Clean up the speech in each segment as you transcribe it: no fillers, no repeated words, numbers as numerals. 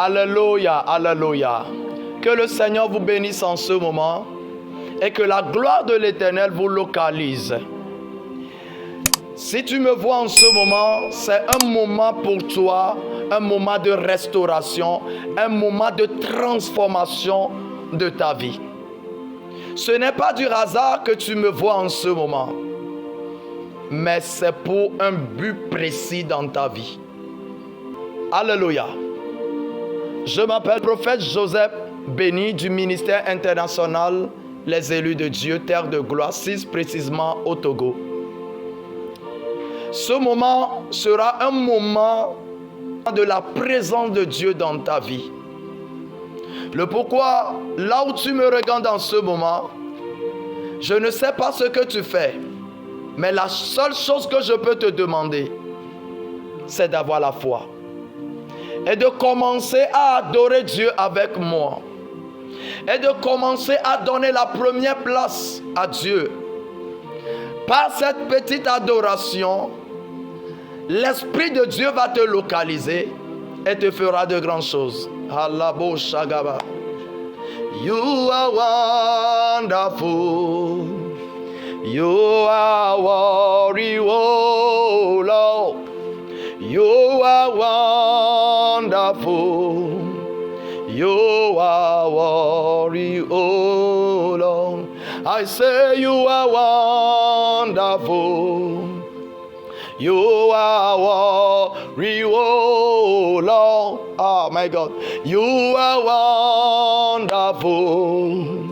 Alléluia, alléluia. Que le Seigneur vous bénisse en ce moment et que la gloire de l'Éternel vous localise. Si tu me vois en ce moment, c'est un moment pour toi, un moment de restauration, un moment de transformation de ta vie. Ce n'est pas du hasard que tu me vois en ce moment, mais c'est pour un but précis dans ta vie. Alléluia. Je m'appelle prophète Joseph Béni du ministère international Les élus de Dieu, terre de gloire, 6 précisément au Togo. Ce moment sera un moment de la présence de Dieu dans ta vie. Le pourquoi, là où tu me regardes en ce moment, je ne sais pas ce que tu fais, mais la seule chose que je peux te demander, c'est d'avoir la foi. Et de commencer à adorer Dieu avec moi. Et de commencer à donner la première place à Dieu. Par cette petite adoration, l'Esprit de Dieu va te localiser et te fera de grandes choses. Alabo Shagaba. You are wonderful. You are warrior, Lord. You are wonderful. You are warrior, Lord. I say you are wonderful. You are warrior, Lord. Oh my God. You are wonderful.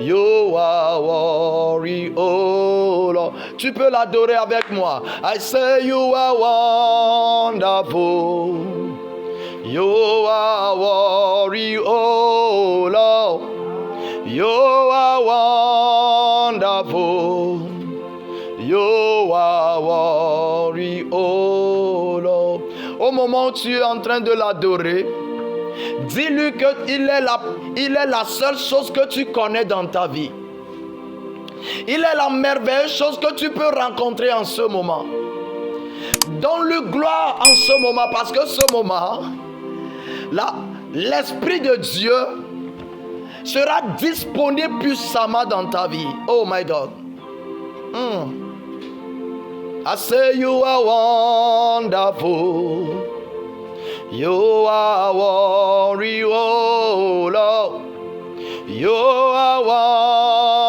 You are warrior, Lord. Tu peux l'adorer avec moi. I say you are wonderful. You are warrior, Lord. You are wonderful. You are warrior, Lord. Au moment où tu es en train de l'adorer, dis-lui qu'il est la seule chose que tu connais dans ta vie. Il est la merveilleuse chose que tu peux rencontrer en ce moment. Donne-lui gloire en ce moment, parce que ce moment, là, l'Esprit de Dieu sera disponible puissamment dans ta vie. Oh my God. I say you are wonderful. You are warrior, Lord. You are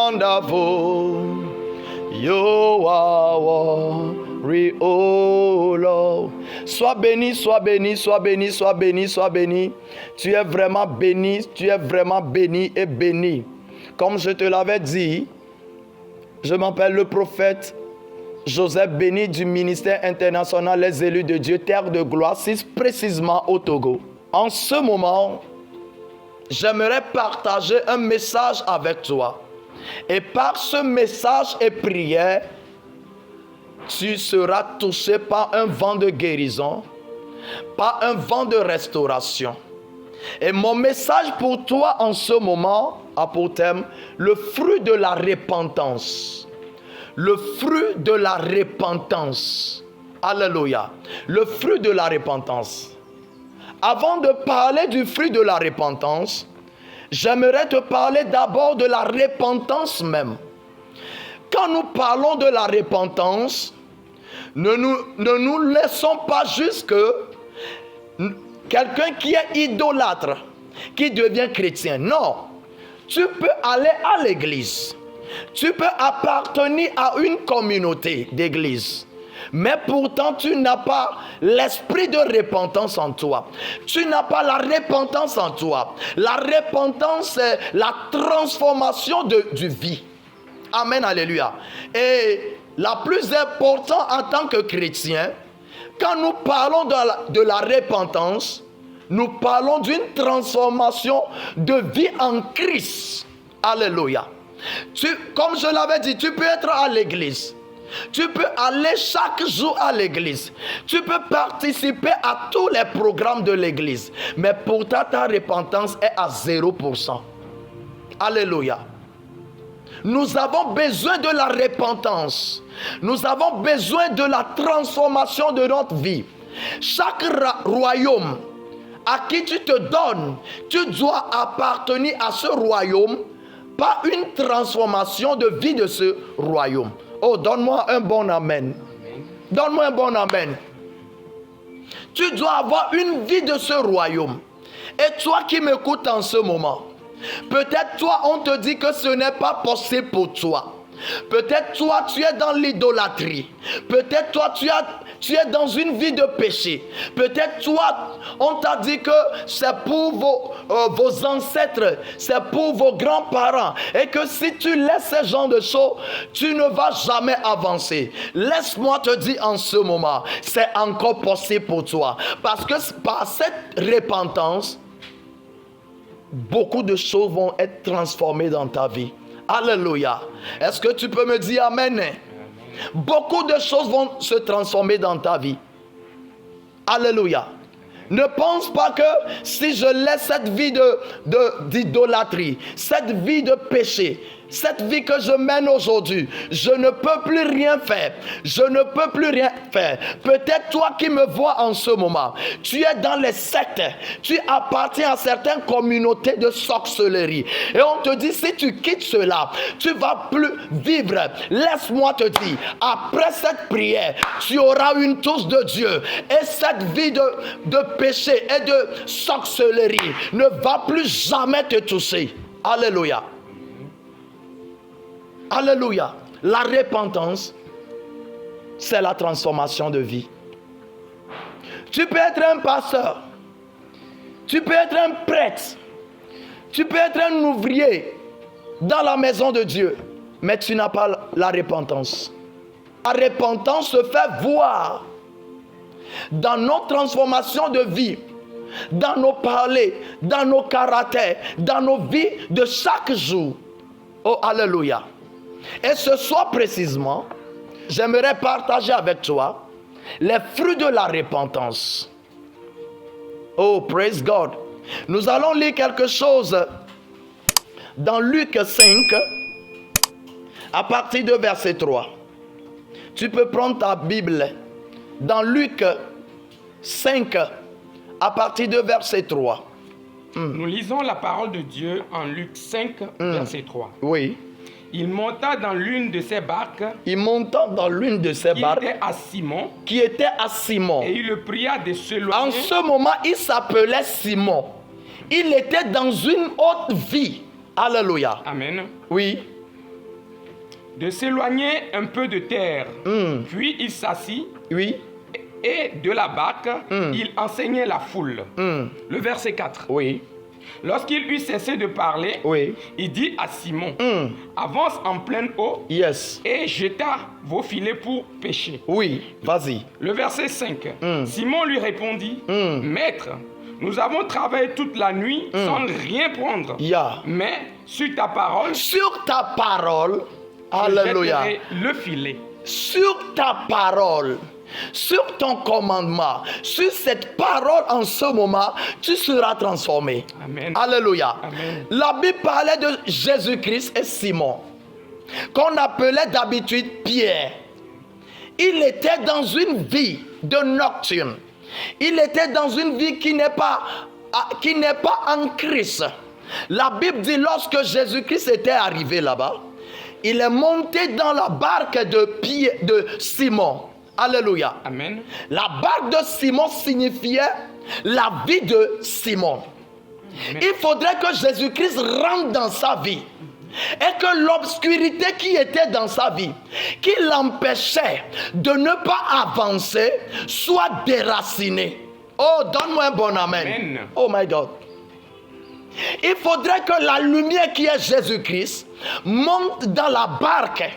wonderful. You are warrior, Lord. Sois béni, sois béni, sois béni, sois béni, sois béni. Tu es vraiment béni, tu es vraiment béni et béni. Comme je te l'avais dit, je m'appelle le prophète Joseph Béni du ministère international Les élus de Dieu, terre de gloire, 6 précisément au Togo. En ce moment, j'aimerais partager un message avec toi. Et par ce message et prière, tu seras touché par un vent de guérison, par un vent de restauration. Et mon message pour toi en ce moment a pour thème le fruit de la repentance. Le fruit de la repentance. Alléluia. Le fruit de la repentance. Avant de parler du fruit de la repentance, j'aimerais te parler d'abord de la repentance même. Quand nous parlons de la repentance, ne nous laissons pas juste que quelqu'un qui est idolâtre, qui devient chrétien. Non, tu peux aller à l'église. Tu peux appartenir à une communauté d'église. Mais pourtant, tu n'as pas l'esprit de repentance en toi. Tu n'as pas la repentance en toi. La repentance, c'est la transformation du vie. Amen, alléluia. Et la plus importante en tant que chrétien, quand nous parlons de la repentance, nous parlons d'une transformation de vie en Christ. Alléluia. Comme je l'avais dit, tu peux être à l'église. Tu peux aller chaque jour à l'église. Tu peux participer à tous les programmes de l'église. Mais pourtant, ta repentance est à 0%. Alléluia. Nous avons besoin de la repentance. Nous avons besoin de la transformation de notre vie. Chaque royaume à qui tu te donnes, tu dois appartenir à ce royaume par une transformation de vie de ce royaume. Oh, donne-moi un bon amen. Donne-moi un bon amen. Tu dois avoir une vie de ce royaume. Et toi qui m'écoutes en ce moment, peut-être toi on te dit que ce n'est pas possible pour toi. Peut-être toi tu es dans l'idolâtrie. Peut-être toi tu es dans une vie de péché. Peut-être toi on t'a dit que c'est pour vos ancêtres, c'est pour vos grands-parents. Et que si tu laisses ce genre de choses, tu ne vas jamais avancer. Laisse-moi te dire en ce moment, c'est encore possible pour toi. Parce que par cette repentance, beaucoup de choses vont être transformées dans ta vie. Alléluia. Est-ce que tu peux me dire amen? Beaucoup de choses vont se transformer dans ta vie. Alléluia. Ne pense pas que si je laisse cette vie d'idolâtrie, cette vie de péché, cette vie que je mène aujourd'hui, je ne peux plus rien faire. Je ne peux plus rien faire. Peut-être toi qui me vois en ce moment, tu es dans les sectes, tu appartiens à certaines communautés de sorcellerie. Et on te dit, si tu quittes cela, tu ne vas plus vivre. Laisse-moi te dire, après cette prière, tu auras une touche de Dieu. Et cette vie de péché et de sorcellerie ne va plus jamais te toucher. Alléluia. Alléluia. La repentance, c'est la transformation de vie. Tu peux être un pasteur. Tu peux être un prêtre. Tu peux être un ouvrier dans la maison de Dieu. Mais tu n'as pas la repentance. La repentance se fait voir dans nos transformations de vie, dans nos parler, dans nos caractères, dans nos vies de chaque jour. Oh, alléluia. Et ce soir précisément, j'aimerais partager avec toi les fruits de la repentance. Oh, praise God. Nous allons lire quelque chose dans Luc 5, à partir de verset 3. Tu peux prendre ta Bible dans Luc 5, à partir de verset 3. Nous lisons la parole de Dieu en Luc 5, verset 3. Oui. Il monta dans l'une de ses barques. Il monta dans l'une de ses barques. Qui était à Simon. Et il le pria de s'éloigner. En ce moment, il s'appelait Simon. Il était dans une autre vie. Alléluia. Amen. Oui. De s'éloigner un peu de terre. Puis il s'assit. Oui. Et de la barque, il enseignait la foule. Le verset 4. Oui. Lorsqu'il eut cessé de parler, il dit à Simon, avance en pleine eau et jeta vos filets pour pêcher. Oui, vas-y. Le verset 5. Simon lui répondit, Maître, nous avons travaillé toute la nuit sans rien prendre. Mais sur ta parole, alléluia, je jetterai le filet. Sur ta parole, sur ton commandement, sur cette parole en ce moment, tu seras transformé. Amen. Alléluia. Amen. La Bible parlait de Jésus-Christ et Simon, qu'on appelait d'habitude Pierre. Il était dans une vie de nocturne. Il était dans une vie qui n'est pas en Christ. La Bible dit lorsque Jésus-Christ était arrivé là-bas, il est monté dans la barque de Simon. Alléluia. Amen. La barque de Simon signifiait la vie de Simon. Amen. Il faudrait que Jésus-Christ rentre dans sa vie. Et que l'obscurité qui était dans sa vie, qui l'empêchait de ne pas avancer, soit déracinée. Oh, donne-moi un bon amen. Amen. Oh my God. Il faudrait que la lumière qui est Jésus-Christ monte dans la barque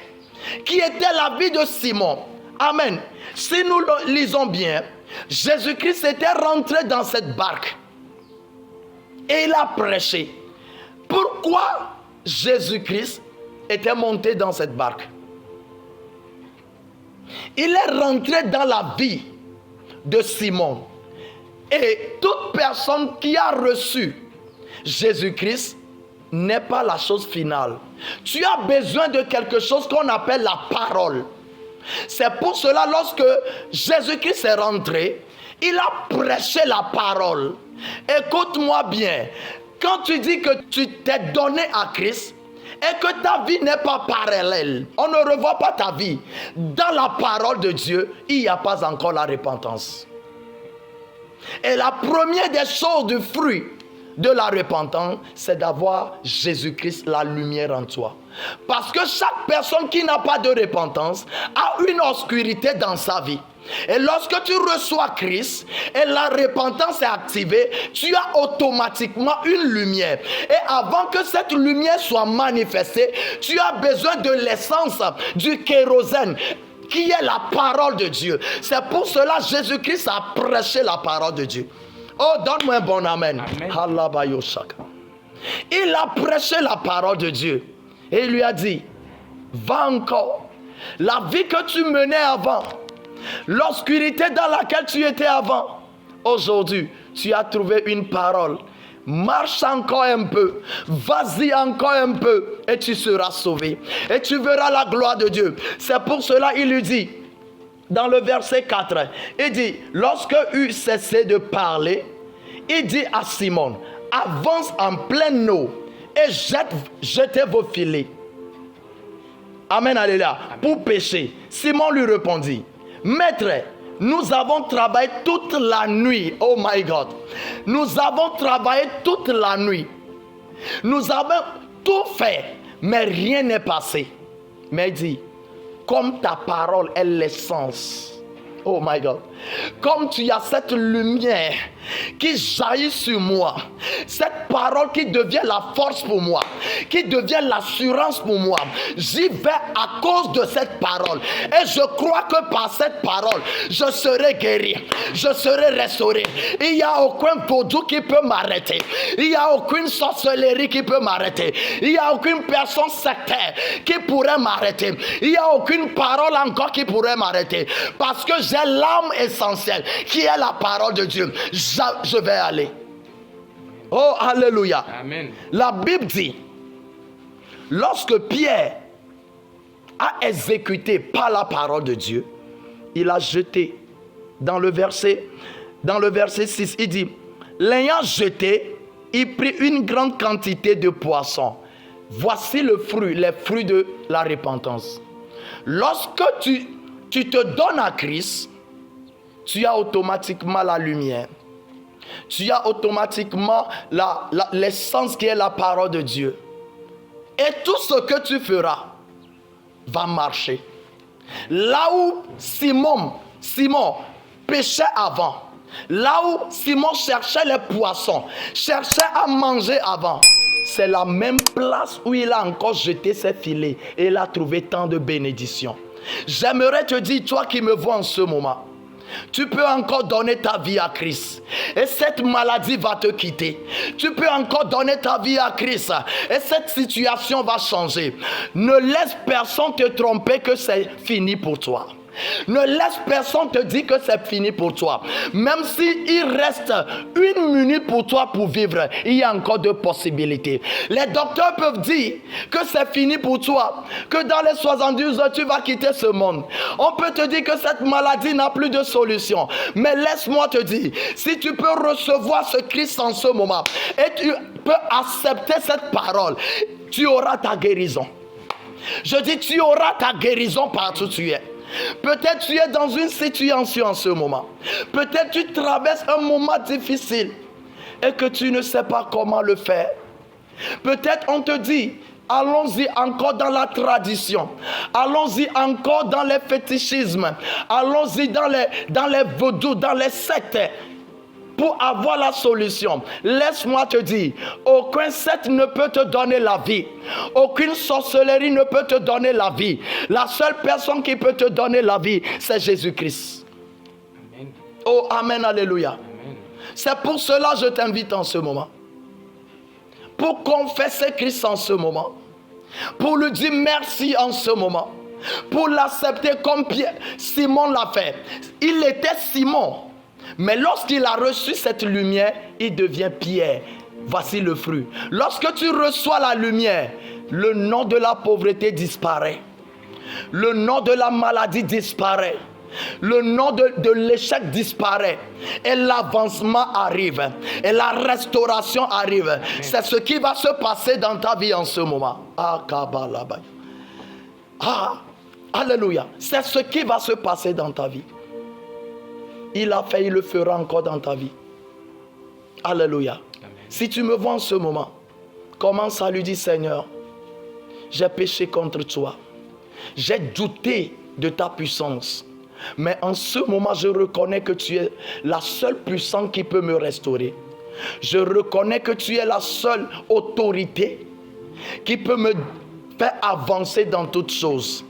qui était la vie de Simon. Amen. Si nous le lisons bien, Jésus-Christ était rentré dans cette barque et il a prêché. Pourquoi Jésus-Christ était monté dans cette barque? Il est rentré dans la vie de Simon. Et toute personne qui a reçu Jésus-Christ n'est pas la chose finale. Tu as besoin de quelque chose qu'on appelle la parole. C'est pour cela lorsque Jésus-Christ est rentré, Il a prêché la parole. Écoute-moi bien. Quand tu dis que tu t'es donné à Christ et que ta vie n'est pas parallèle, on ne revoit pas ta vie. Dans la parole de Dieu, il n'y a pas encore la repentance. Et la première des choses du fruit de la repentance, c'est d'avoir Jésus-Christ, la lumière en toi. Parce que chaque personne qui n'a pas de repentance a une obscurité dans sa vie. Et lorsque tu reçois Christ et la repentance est activée, tu as automatiquement une lumière. Et avant que cette lumière soit manifestée, tu as besoin de l'essence, du kérosène, qui est la parole de Dieu. C'est pour cela que Jésus-Christ a prêché la parole de Dieu. Oh, donne-moi un bon amen. Amen. Il a prêché la parole de Dieu. Et il lui a dit, va encore. La vie que tu menais avant, l'obscurité dans laquelle tu étais avant, aujourd'hui, tu as trouvé une parole. Marche encore un peu, vas-y encore un peu et tu seras sauvé. Et tu verras la gloire de Dieu. C'est pour cela qu'il lui dit, dans le verset 4, il dit, lorsque eut cessé de parler, il dit à Simon, avance en pleine eau et jetez vos filets. Amen, alléluia. Pour pêcher. Simon lui répondit, maître, nous avons travaillé toute la nuit. Oh my God. Nous avons travaillé toute la nuit. Nous avons tout fait, mais rien n'est passé. Mais il dit, comme ta parole est l'essence. Oh my God. Comme tu as cette lumière qui jaillit sur moi, cette parole qui devient la force pour moi, qui devient l'assurance pour moi, j'y vais à cause de cette parole. Et je crois que par cette parole, je serai guéri, je serai restauré. Il n'y a aucun vaudou qui peut m'arrêter. Il n'y a aucune sorcellerie qui peut m'arrêter. Il n'y a aucune personne sectaire qui pourrait m'arrêter. Il n'y a aucune parole encore qui pourrait m'arrêter. Parce que j'ai l'âme essentielle qui est la parole de Dieu. Je vais aller. Oh, alléluia. Amen. La Bible dit, lorsque Pierre a exécuté par la parole de Dieu, il a jeté dans le verset 6, il dit, l'ayant jeté, il prit une grande quantité de poissons. Voici le fruit, les fruits de la repentance. Lorsque tu te donnes à Christ, tu as automatiquement la lumière. Tu as automatiquement l'essence qui est la parole de Dieu. Et tout ce que tu feras va marcher. Là où Simon pêchait avant, là où Simon cherchait les poissons, cherchait à manger avant, c'est la même place où il a encore jeté ses filets et il a trouvé tant de bénédictions. J'aimerais te dire, toi qui me vois en ce moment, tu peux encore donner ta vie à Christ et cette maladie va te quitter. Tu peux encore donner ta vie à Christ et cette situation va changer. Ne laisse personne te tromper que c'est fini pour toi. Ne laisse personne te dire que c'est fini pour toi. Même s'il reste 1 minute pour toi pour vivre, il y a encore 2 possibilités. Les docteurs peuvent dire que c'est fini pour toi, que dans les 72 heures tu vas quitter ce monde. On peut te dire que cette maladie n'a plus de solution. Mais laisse-moi te dire, si tu peux recevoir ce Christ en ce moment et tu peux accepter cette parole, tu auras ta guérison. Je dis, tu auras ta guérison partout où tu es. Peut-être tu es dans une situation en ce moment. Peut-être tu traverses un moment difficile et que tu ne sais pas comment le faire. Peut-être on te dit, allons-y encore dans la tradition. Allons-y encore dans les fétichismes. Allons-y dans les vaudous, dans les sectes. Pour avoir la solution, laisse-moi te dire, aucun secte ne peut te donner la vie. Aucune sorcellerie ne peut te donner la vie. La seule personne qui peut te donner la vie, c'est Jésus-Christ. Amen. Oh, amen, alléluia. Amen. C'est pour cela que je t'invite en ce moment. Pour confesser Christ en ce moment. Pour lui dire merci en ce moment. Pour l'accepter comme Simon l'a fait. Il était Simon. Mais lorsqu'il a reçu cette lumière, il devient Pierre. Voici le fruit. Lorsque tu reçois la lumière, le nom de la pauvreté disparaît. Le nom de la maladie disparaît. le nom de l'échec disparaît et l'avancement arrive et la restauration arrive. C'est ce qui va se passer dans ta vie en ce moment. Alléluia. C'est ce qui va se passer dans ta vie. Il a fait, il le fera encore dans ta vie. Alléluia. Amen. Si tu me vois en ce moment, commence à lui dire: Seigneur, j'ai péché contre toi. J'ai douté de ta puissance. Mais en ce moment, je reconnais que tu es la seule puissance qui peut me restaurer. Je reconnais que tu es la seule autorité qui peut me faire avancer dans toutes choses.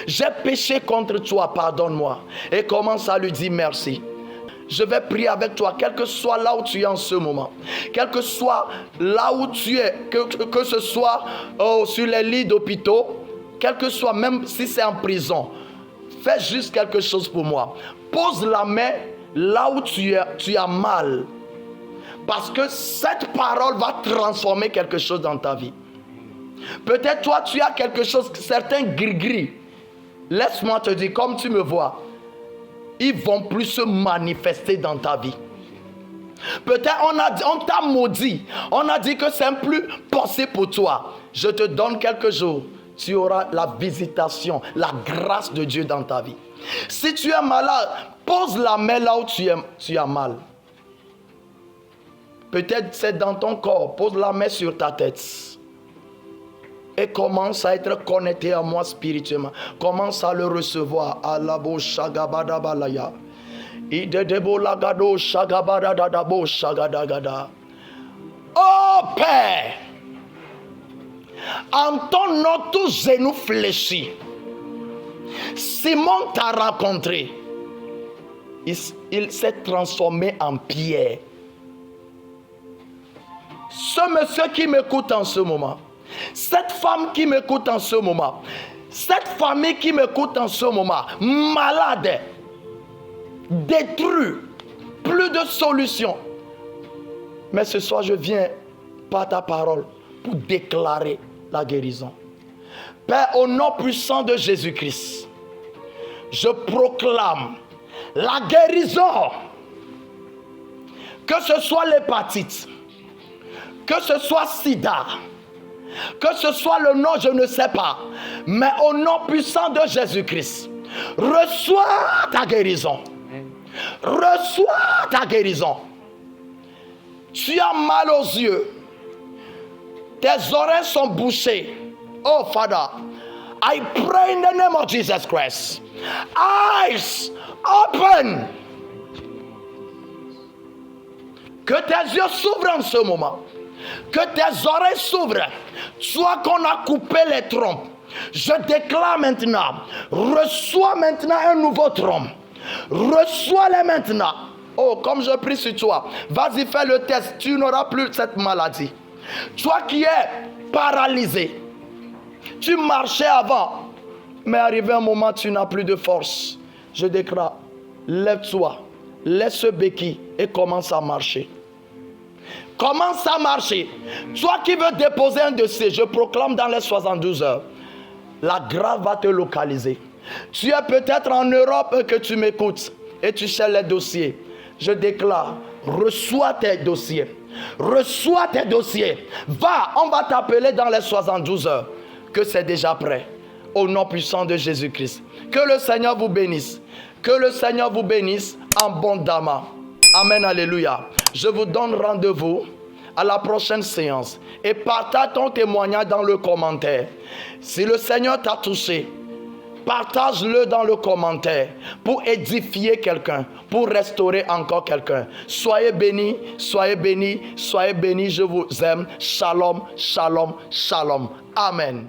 J'ai péché contre toi, pardonne-moi. Et commence à lui dire merci. Je vais prier avec toi, quel que soit là où tu es en ce moment. Quel que soit là où tu es, que ce soit sur les lits d'hôpitaux, quel que soit, même si c'est en prison, fais juste quelque chose pour moi. Pose la main là où tu as mal. Parce que cette parole va transformer quelque chose dans ta vie. Peut-être toi, tu as quelque chose, certains gris-gris. Laisse-moi te dire, comme tu me vois, ils vont plus se manifester dans ta vie. Peut-être on t'a maudit. On a dit que c'est plus possible pour toi. Je te donne quelques jours. Tu auras la visitation, la grâce de Dieu dans ta vie. Si tu es malade, pose la main là où tu as mal. Peut-être c'est dans ton corps. Pose la main sur ta tête. Et commence à être connecté à moi spirituellement. Commence à le recevoir. Alabo shagabadabalaya. Idedebo lagado shagabadadadabo shagadagada. Oh Père, en ton nom, tous genoux fléchis. Simon t'a rencontré. Il s'est transformé en pierre. Ce monsieur qui m'écoute en ce moment, cette femme qui m'écoute en ce moment, cette famille qui m'écoute en ce moment, malade, détruit, plus de solution. Mais ce soir, je viens par ta parole pour déclarer la guérison. Père, au nom puissant de Jésus-Christ, je proclame la guérison. Que ce soit l'hépatite, que ce soit sida, que ce soit le nom, je ne sais pas, mais au nom puissant de Jésus-Christ, reçois ta guérison. Reçois ta guérison. Tu as mal aux yeux. Tes oreilles sont bouchées. Oh Father, I pray in the name of Jesus Christ. Eyes open. Que tes yeux s'ouvrent en ce moment. Que tes oreilles s'ouvrent. Soit qu'on a coupé les trompes. Je déclare maintenant. Reçois maintenant un nouveau trompe. Reçois-les maintenant. Oh, comme je prie sur toi. Vas-y, fais le test. Tu n'auras plus cette maladie. Toi qui es paralysé. Tu marchais avant. Mais arrivé un moment, tu n'as plus de force. Je déclare. Lève-toi. Laisse ce béquille et commence à marcher. Commence à marcher. Toi qui veux déposer un dossier, je proclame dans les 72 heures, la grâce va te localiser. Tu es peut-être en Europe que tu m'écoutes et tu cherches les dossiers. Je déclare, reçois tes dossiers. Reçois tes dossiers. Va, on va t'appeler dans les 72 heures que c'est déjà prêt. Au nom puissant de Jésus-Christ. Que le Seigneur vous bénisse. Que le Seigneur vous bénisse abondamment. Amen, alléluia. Je vous donne rendez-vous à la prochaine séance. Et partage ton témoignage dans le commentaire. Si le Seigneur t'a touché, partage-le dans le commentaire pour édifier quelqu'un, pour restaurer encore quelqu'un. Soyez bénis, soyez bénis, soyez bénis. Je vous aime. Shalom, shalom, shalom. Amen.